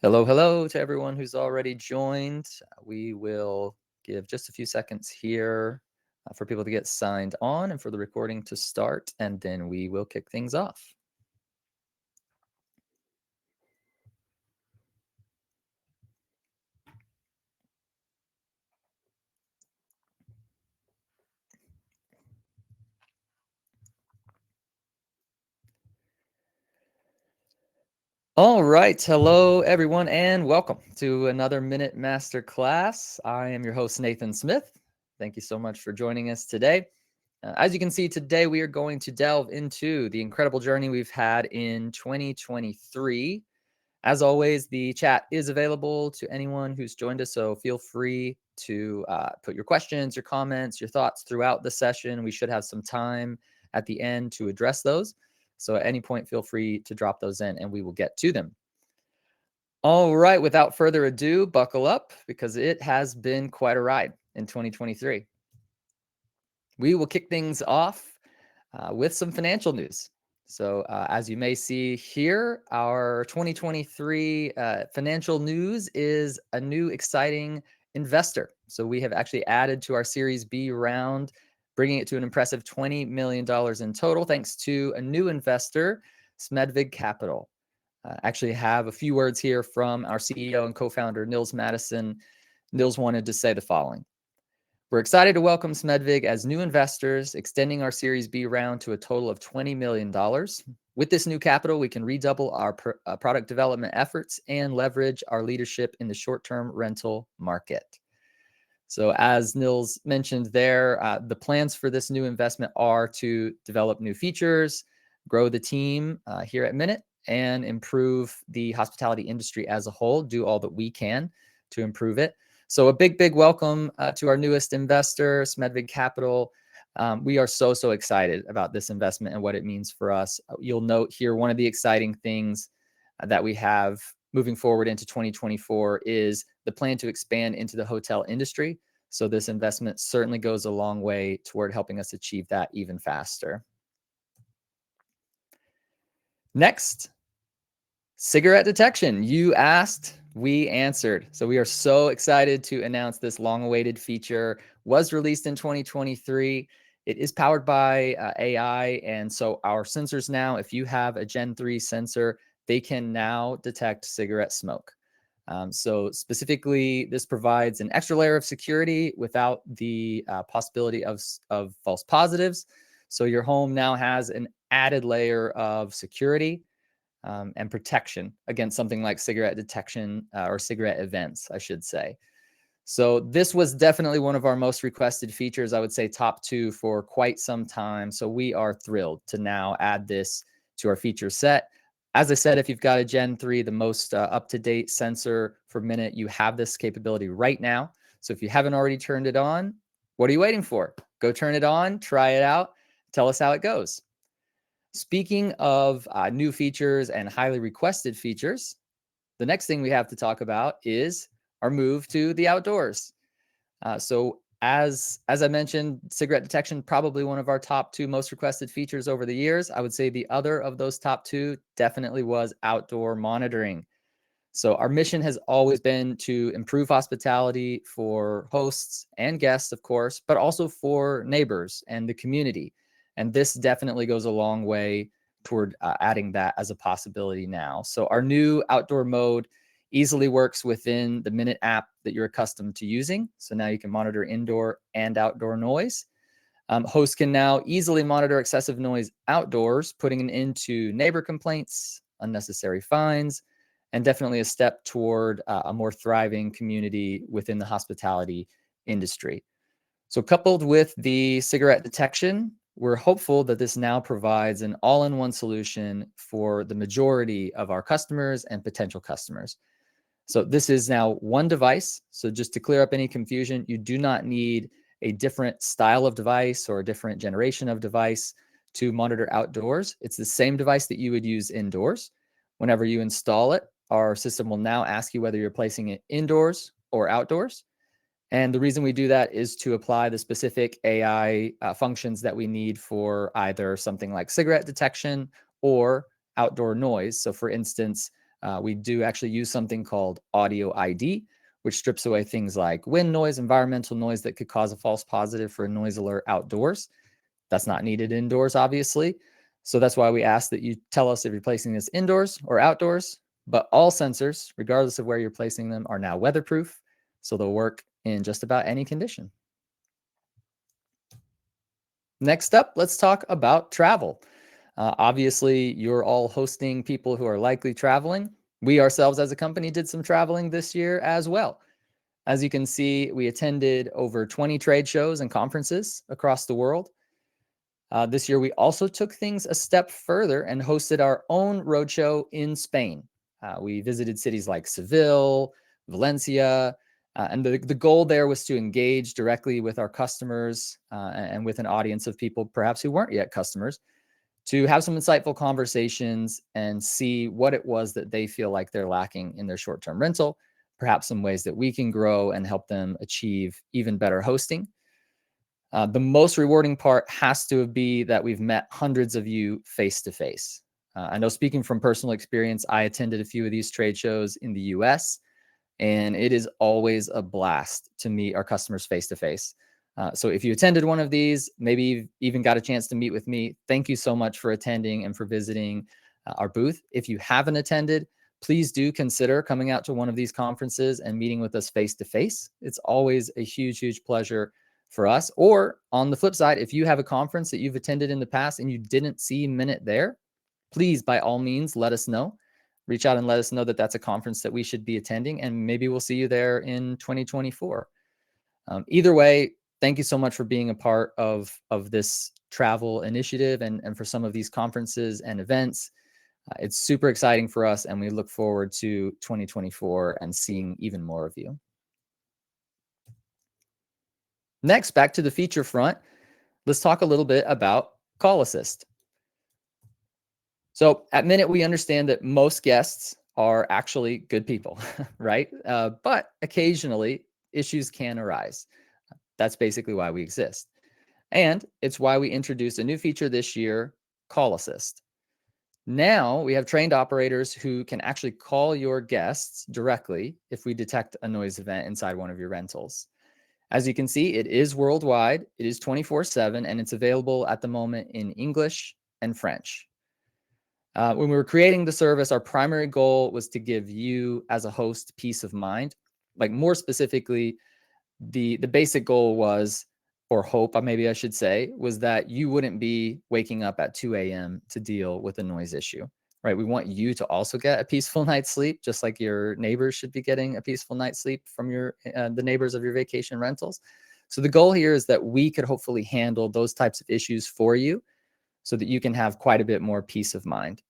Hello, hello to everyone who's already joined. We will give just a few seconds here for people to get signed on and for the recording to start, and then we will kick things off. All right. Hello, everyone, and welcome to another Minute Masterclass. I am your host, Nathan Smith. Thank you so much for joining us today. As you can see, today we are going to delve into the incredible journey we've had in 2023. As always, the chat is available to anyone who's joined us, so feel free to put your questions, your comments, your thoughts throughout the session. We should have some time at the end to address those. So at any point, feel free to drop those in and we will get to them. All right, without further ado, buckle up because it has been quite a ride in 2023. We will kick things off with some financial news. So as you may see here, our 2023 financial news is a new exciting investor. So we have actually added to our Series B round, bringing it to an impressive $20 million in total, thanks to a new investor, Smedvig Capital. Actually have a few words here from our CEO and co-founder, Nils Madison. Nils wanted to say the following. We're excited to welcome Smedvig as new investors, extending our Series B round to a total of $20 million. With this new capital, we can redouble our product development efforts and leverage our leadership in the short-term rental market. So as Nils mentioned there, the plans for this new investment are to develop new features, grow the team here at Minut, and improve the hospitality industry as a whole, do all that we can to improve it. So a big welcome to our newest investor, Smedvig Capital. We are so excited about this investment and what it means for us. You'll note here one of the exciting things that we have moving forward into 2024 is the plan to expand into the hotel industry. So this investment certainly goes a long way toward helping us achieve that even faster. Next, cigarette detection. You asked, we answered. So we are so excited to announce this long-awaited feature. Was released in 2023. It is powered by AI, and so our sensors now, if you have a Gen 3 sensor, they can now detect cigarette smoke. So specifically, this provides an extra layer of security without the possibility of false positives. So your home now has an added layer of security and protection against something like cigarette detection or cigarette events, I should say. So this was definitely one of our most requested features, I would say top 2 for quite some time. So we are thrilled to now add this to our feature set. As I said, if you've got a Gen 3, the most up-to-date sensor for Minut, you have this capability right now. So if you haven't already turned it on, what are you waiting for? Go turn it on, try it out, tell us how it goes. Speaking of new features and highly requested features, the next thing we have to talk about is our move to the outdoors. So as I mentioned, cigarette detection, probably one of our top 2 most requested features over the years. I would say the other of those top 2 definitely was outdoor monitoring. So our mission has always been to improve hospitality for hosts and guests, of course, but also for neighbors and the community. And this definitely goes a long way toward adding that as a possibility now. So our new outdoor mode easily works within the Minut app that you're accustomed to using. So now you can monitor indoor and outdoor noise. Hosts can now easily monitor excessive noise outdoors, putting an end to neighbor complaints, unnecessary fines, and definitely a step toward a more thriving community within the hospitality industry. So coupled with the cigarette detection, we're hopeful that this now provides an all-in-one solution for the majority of our customers and potential customers. So this is now one device. So just to clear up any confusion, you do not need a different style of device or a different generation of device to monitor outdoors. It's the same device that you would use indoors. Whenever you install it, our system will now ask you whether you're placing it indoors or outdoors. And the reason we do that is to apply the specific AI functions that we need for either something like cigarette detection or outdoor noise. So for instance, We do actually use something called audio ID, which strips away things like wind noise, environmental noise that could cause a false positive for a noise alert outdoors. That's not needed indoors, obviously. So that's why we ask that you tell us if you're placing this indoors or outdoors. But all sensors, regardless of where you're placing them, are now weatherproof, so they'll work in just about any condition. Next up, let's talk about travel. Obviously, you're all hosting people who are likely traveling. We ourselves as a company did some traveling this year as well. As you can see, we attended over 20 trade shows and conferences across the world. This year, we also took things a step further and hosted our own roadshow in Spain. We visited cities like Seville, Valencia, and the goal there was to engage directly with our customers and with an audience of people perhaps who weren't yet customers, to have some insightful conversations and see what it was that they feel like they're lacking in their short-term rental, perhaps some ways that we can grow and help them achieve even better hosting. The most rewarding part has to be that we've met hundreds of you face to face. I know, speaking from personal experience, I attended a few of these trade shows in the US, and it is always a blast to meet our customers face to face. So if you attended one of these, maybe you've even got a chance to meet with me, thank you so much for attending and for visiting our booth. If you haven't attended, please do consider coming out to one of these conferences and meeting with us face to face. It's always a huge, huge pleasure for us. Or on the flip side, if you have a conference that you've attended in the past and you didn't see Minut there, please, by all means, let us know. Reach out and let us know that that's a conference that we should be attending, and maybe we'll see you there in 2024. Either way, thank you so much for being a part of this travel initiative and for some of these conferences and events. It's super exciting for us, and we look forward to 2024 and seeing even more of you. Next, back to the feature front, let's talk a little bit about Call Assist. So at Minut, we understand that most guests are actually good people, right? But occasionally issues can arise. That's basically why we exist. And it's why we introduced a new feature this year, Call Assist. Now we have trained operators who can actually call your guests directly if we detect a noise event inside one of your rentals. As you can see, it is worldwide, it is 24/7, and it's available at the moment in English and French. When we were creating the service, our primary goal was to give you as a host peace of mind. Like, more specifically, the basic goal was, or hope, maybe I should say, was that you wouldn't be waking up at 2 a.m. to deal with a noise issue, right? We want you to also get a peaceful night's sleep, just like your neighbors should be getting a peaceful night's sleep from the neighbors of your vacation rentals. So the goal here is that we could hopefully handle those types of issues for you so that you can have quite a bit more peace of mind.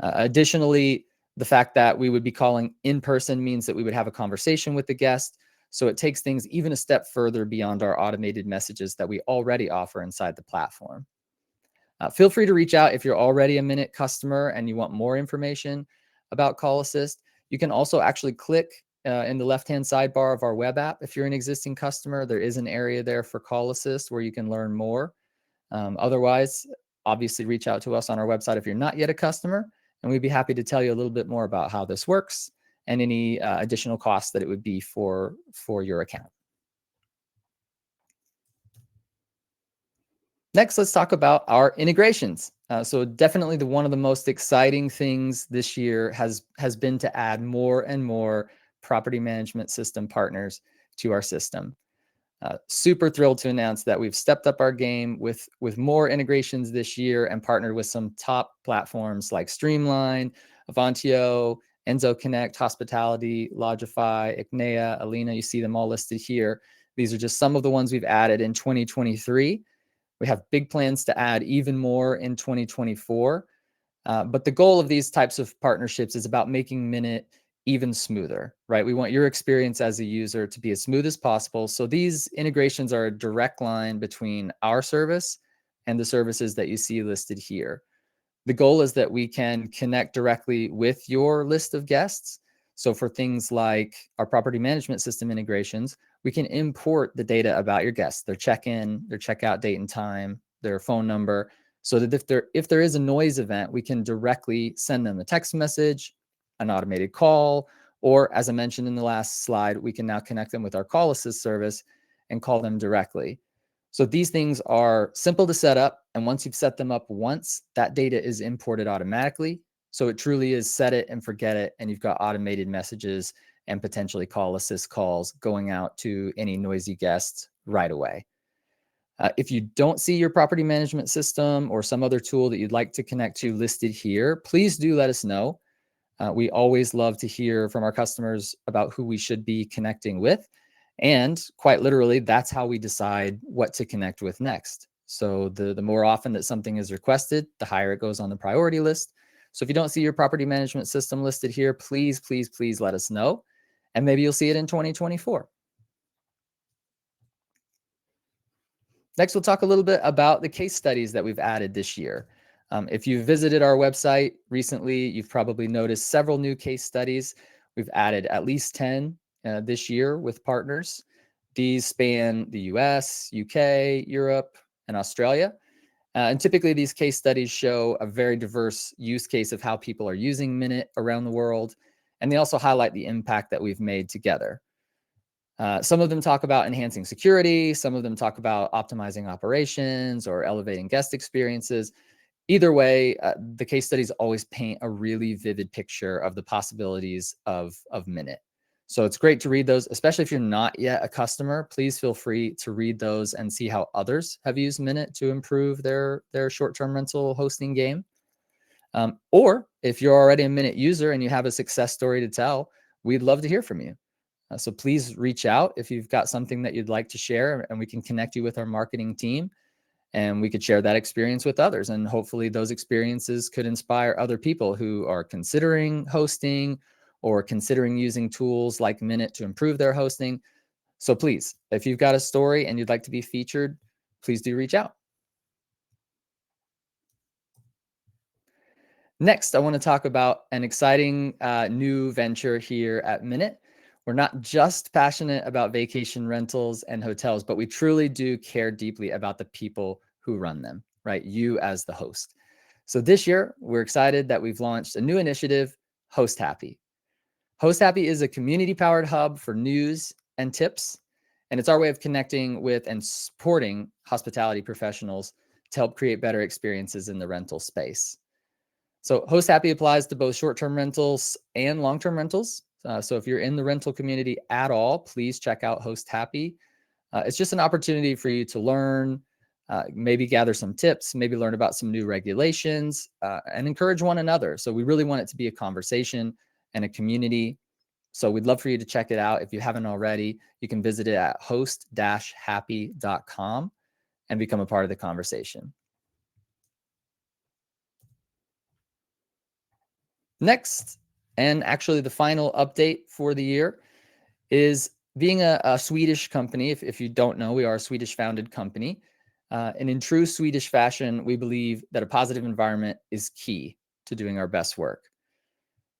Additionally, the fact that we would be calling in person means that we would have a conversation with the guest. So it takes things even a step further beyond our automated messages that we already offer inside the platform. Feel free to reach out if you're already a Minut customer and you want more information about Call Assist. You can also actually click in the left-hand sidebar of our web app. If you're an existing customer, there is an area there for Call Assist where you can learn more. Otherwise, obviously reach out to us on our website if you're not yet a customer, and we'd be happy to tell you a little bit more about how this works and any additional costs that it would be for your account. Next, let's talk about our integrations. So definitely one of the most exciting things this year has been to add more and more property management system partners to our system. Super thrilled to announce that we've stepped up our game with more integrations this year and partnered with some top platforms like Streamline, Avantio, Enzo Connect, Hospitality, Lodgify, Ignea, Alina. You see them all listed here. These are just some of the ones we've added in 2023. We have big plans to add even more in 2024. But the goal of these types of partnerships is about making Minut even smoother, right? We want your experience as a user to be as smooth as possible. So these integrations are a direct line between our service and the services that you see listed here. The goal is that we can connect directly with your list of guests. So for things like our property management system integrations, we can import the data about your guests, their check-in, their checkout date and time, their phone number, so that if there is a noise event, we can directly send them a text message an automated call, or as I mentioned in the last slide, we can now connect them with our call assist service and call them directly. So these things are simple to set up. And once you've set them up once, that data is imported automatically. So it truly is set it and forget it. And you've got automated messages and potentially call assist calls going out to any noisy guests right away. If you don't see your property management system or some other tool that you'd like to connect to listed here, please do let us know. We always love to hear from our customers about who we should be connecting with. And quite literally, that's how we decide what to connect with next. So the more often that something is requested, the higher it goes on the priority list. So if you don't see your property management system listed here, please, please, please let us know. And maybe you'll see it in 2024. Next, we'll talk a little bit about the case studies that we've added this year. If you've visited our website recently, you've probably noticed several new case studies. We've added at least 10 this year with partners. These span the US, UK, Europe, and Australia. And typically these case studies show a very diverse use case of how people are using Minut around the world. And they also highlight the impact that we've made together. Some of them talk about enhancing security. Some of them talk about optimizing operations or elevating guest experiences. Either way, the case studies always paint a really vivid picture of the possibilities of Minut. So it's great to read those, especially if you're not yet a customer. Please feel free to read those and see how others have used Minut to improve their short-term rental hosting game. Or if you're already a Minut user and you have a success story to tell, we'd love to hear from you. So please reach out if you've got something that you'd like to share, and we can connect you with our marketing team, and we could share that experience with others. And hopefully those experiences could inspire other people who are considering hosting or considering using tools like Minut to improve their hosting. So please, if you've got a story and you'd like to be featured, please do reach out. Next, I want to talk about an exciting new venture here at Minut. We're not just passionate about vacation rentals and hotels, but we truly do care deeply about the people who run them, right? You as the host. So this year, we're excited that we've launched a new initiative, Host Happy. Host Happy is a community-powered hub for news and tips, and it's our way of connecting with and supporting hospitality professionals to help create better experiences in the rental space. So Host Happy applies to both short-term rentals and long-term rentals. So if you're in the rental community at all, please check out Host Happy. It's just an opportunity for you to learn, maybe gather some tips, maybe learn about some new regulations, and encourage one another. So we really want it to be a conversation and a community. So we'd love for you to check it out. If you haven't already, you can visit it at host-happy.com and become a part of the conversation. Next, and actually the final update for the year, is being a Swedish company. If you don't know, we are a Swedish founded company. And in true Swedish fashion, we believe that a positive environment is key to doing our best work.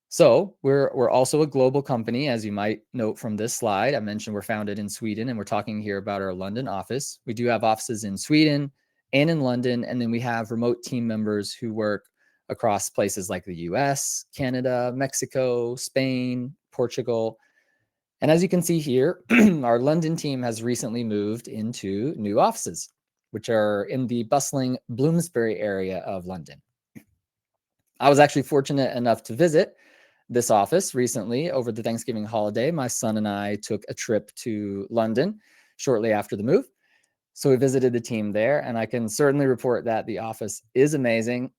So we're also a global company, as you might note from this slide. I mentioned we're founded in Sweden, and we're talking here about our London office. We do have offices in Sweden and in London, and then we have remote team members who work across places like the US, Canada, Mexico, Spain, Portugal. And as you can see here, our London team has recently moved into new offices, which are in the bustling Bloomsbury area of London. I was actually fortunate enough to visit this office recently over the Thanksgiving holiday. My son and I took a trip to London shortly after the move. So we visited the team there, and I can certainly report that the office is amazing.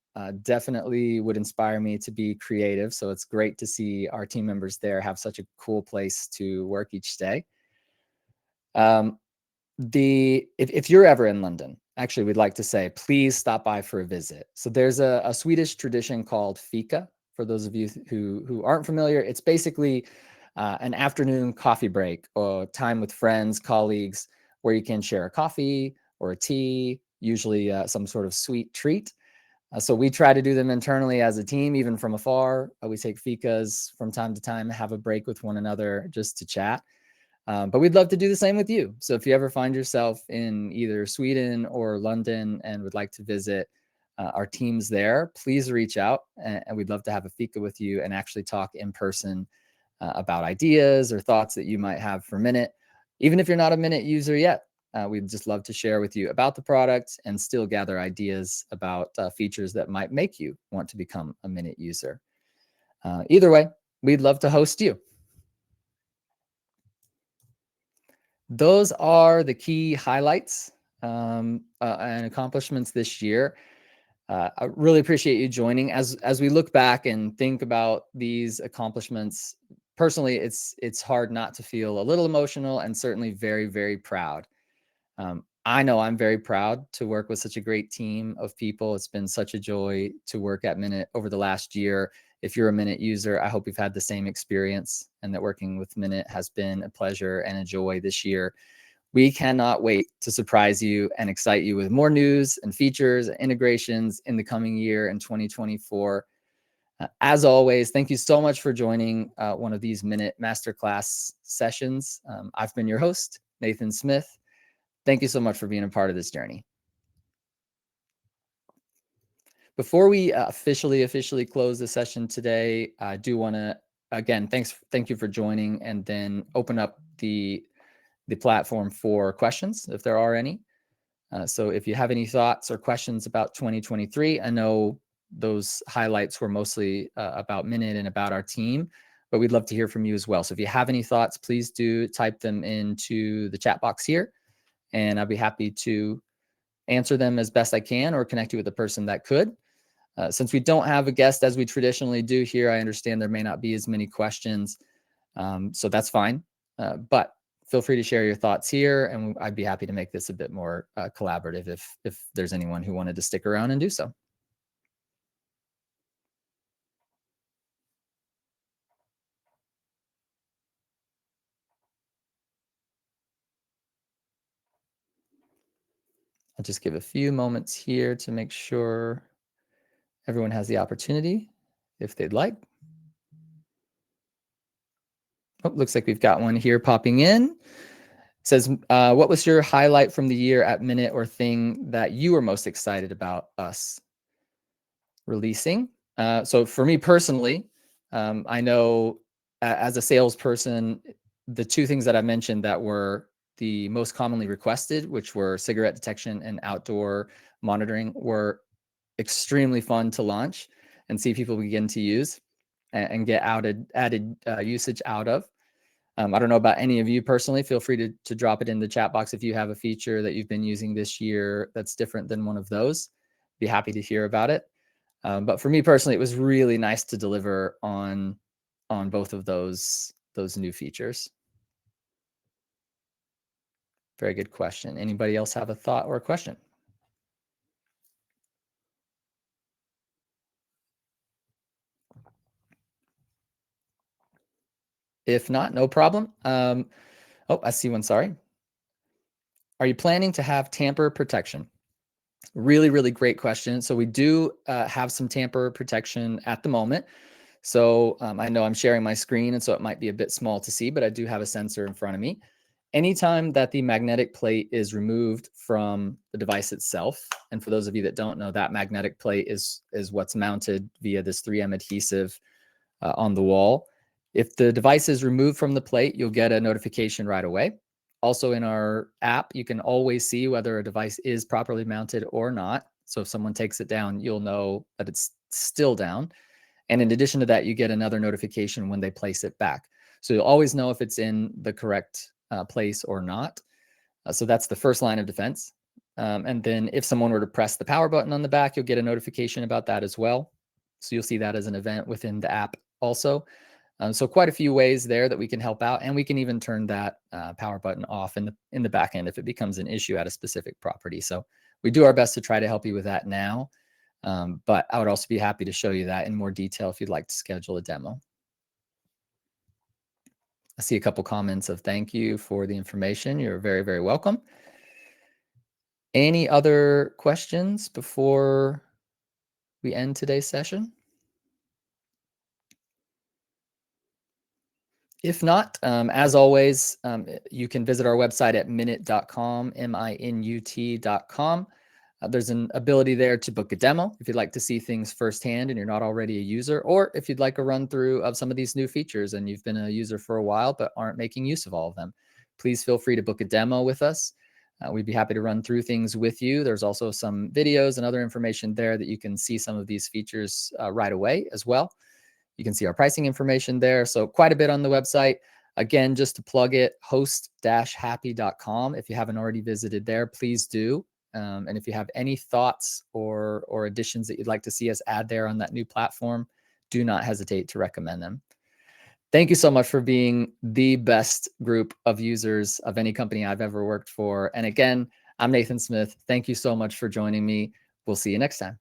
Definitely would inspire me to be creative. So it's great to see our team members there have such a cool place to work each day. If you're ever in London, actually, we'd like to say, please stop by for a visit. So there's a Swedish tradition called fika. For those of you who aren't familiar, it's basically an afternoon coffee break or time with friends, colleagues, where you can share a coffee or a tea, usually some sort of sweet treat. So we try to do them internally as a team, even from afar. We take fikas from time to time, have a break with one another just to chat. But we'd love to do the same with you. So if you ever find yourself in either Sweden or London and would like to visit, our team's there. Please reach out, and we'd love to have a fika with you and actually talk in person about ideas or thoughts that you might have for Minut. Even if you're not a Minut user yet, we'd just love to share with you about the product and still gather ideas about features that might make you want to become a Minut user. Either way, we'd love to host you. Those are the key highlights and accomplishments this year. I really appreciate you joining. As we look back and think about these accomplishments, personally, it's hard not to feel a little emotional and certainly very, very proud. I know I'm very proud to work with such a great team of people. It's been such a joy to work at Minut over the last year. If you're a Minut user, I hope you've had the same experience and that working with Minut has been a pleasure and a joy this year. We cannot wait to surprise you and excite you with more news and features and integrations in the coming year in 2024. As always, thank you so much for joining one of these Minut Masterclass sessions. I've been your host, Nathan Smith. Thank you so much for being a part of this journey. Before we officially close the session today, I do want to, again, thank you for joining, and then open up the platform for questions, if there are any. So if you have any thoughts or questions about 2023, I know those highlights were mostly about Minut and about our team, but we'd love to hear from you as well. So if you have any thoughts, please do type them into the chat box here, and I'll be happy to answer them as best I can or connect you with a person that could. Since we don't have a guest as we traditionally do here, I understand there may not be as many questions, so that's fine. But feel free to share your thoughts here, and I'd be happy to make this a bit more collaborative if there's anyone who wanted to stick around and do so. I'll just give a few moments here to make sure everyone has the opportunity if they'd like. Oh, looks like we've got one here popping in. It says, what was your highlight from the year at Minut or thing that you were most excited about us releasing? So for me personally, I know as a salesperson, the two things that I mentioned that were the most commonly requested, which were cigarette detection and outdoor monitoring, were extremely fun to launch and see people begin to use and get added usage out of. I don't know about any of you personally. Feel free to drop it in the chat box if you have a feature that you've been using this year that's different than one of those. Be happy to hear about it. But for me personally, it was really nice to deliver on both of those new features. Very good question. Anybody else have a thought or a question? If not, no problem. Oh, I see one. Sorry. Are you planning to have tamper protection? Really, really great question. So we do have some tamper protection at the moment. So I know I'm sharing my screen, and so it might be a bit small to see, but I do have a sensor in front of me. Anytime that the magnetic plate is removed from the device itself, and for those of you that don't know, that magnetic plate is what's mounted via this 3M adhesive on the wall. If the device is removed from the plate, you'll get a notification right away. Also in our app, you can always see whether a device is properly mounted or not. So if someone takes it down, you'll know that it's still down. And in addition to that, you get another notification when they place it back. So you'll always know if it's in the correct place or not. So that's the first line of defense. And then if someone were to press the power button on the back, you'll get a notification about that as well. So you'll see that as an event within the app also. So quite a few ways there that we can help out, and we can even turn that power button off in the back end if it becomes an issue at a specific property. So we do our best to try to help you with that now, but I would also be happy to show you that in more detail if you'd like to schedule a demo. I see a couple comments of thank you for the information. You're very, very welcome. Any other questions before we end today's session? If not, as always, you can visit our website at minut.com, minut.com. There's an ability there to book a demo if you'd like to see things firsthand and you're not already a user, or if you'd like a run through of some of these new features and you've been a user for a while but aren't making use of all of them. Please feel free to book a demo with us. We'd be happy to run through things with you. There's also some videos and other information there that you can see some of these features right away as well. You can see our pricing information there. So quite a bit on the website. Again, just to plug it, host-happy.com. If you haven't already visited there, please do. And if you have any thoughts or additions that you'd like to see us add there on that new platform, do not hesitate to recommend them. Thank you so much for being the best group of users of any company I've ever worked for. And again, I'm Nathan Smith. Thank you so much for joining me. We'll see you next time.